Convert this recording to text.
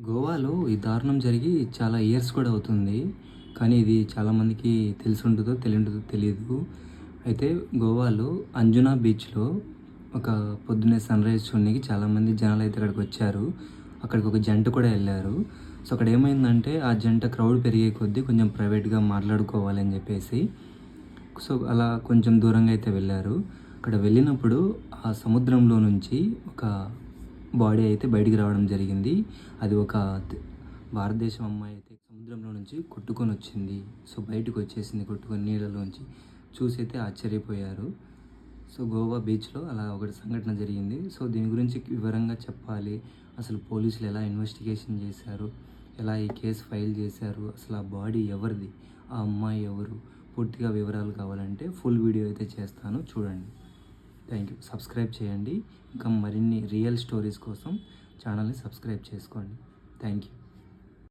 గోవాలో ఈ దారుణం జరిగి చాలా ఇయర్స్ కూడా అవుతుంది. కానీ ఇది చాలామందికి తెలిసుంటదో, తెలియుంటదో తెలీదు. అయితే గోవాలో అంజునా బీచ్‌లో ఒక పొద్దున్నే సన్‌రైజ్ చూడనీకి చాలామంది జనాలైతే అక్కడికొచ్చారు. అక్కడికి ఒక జంట కూడా ఎళ్లారు. సో, అక్కడ ఏమైందంటే ఆ జంట క్రౌడ్ పెరిగే కొద్దీ కొంచెం ప్రైవేట్‌గా మాట్లాడుకోవాలి అని చెప్పేసి, సో, అలా కొంచెం దూరంగా అయితే వెళ్లారు. అక్కడ వెళ్ళినప్పుడు ఆ సముద్రంలో నుంచి ఒక బాడీ అయితే బయటికి రావడం జరిగింది. అది ఒక భారతదేశం అమ్మాయి అయితే సముద్రంలో నుంచి కొట్టుకొనొచ్చింది. సో, బయటకొచ్చేసింది కొట్టుకొని నీళ్ళలోంచి. చూసైతే ఆశ్చర్యపోయారు. సో, గోవా బీచ్‌లో అలా ఒకటి సంఘటన జరిగింది. సో, దీని గురించి వివరంగా చెప్పాలి. అసలు పోలీసులు ఎలా ఇన్వెస్టిగేషన్ చేశారు? ఎలా ఈ కేసు ఫైల్ చేశారు? అసలు ఆ బాడీ ఎవరిది? ఆ అమ్మాయి ఎవరు? పూర్తిగా వివరాలు కావాలంటే ఫుల్ వీడియో అయితే చేస్తాను చూడండి. Thank you. సబ్స్క్రైబ్ చేయండి. ఇంకా మరిన్ని రియల్ స్టోరీస్ కోసం ఛానల్‌ని సబ్స్క్రైబ్ చేసుకోండి. Thank you.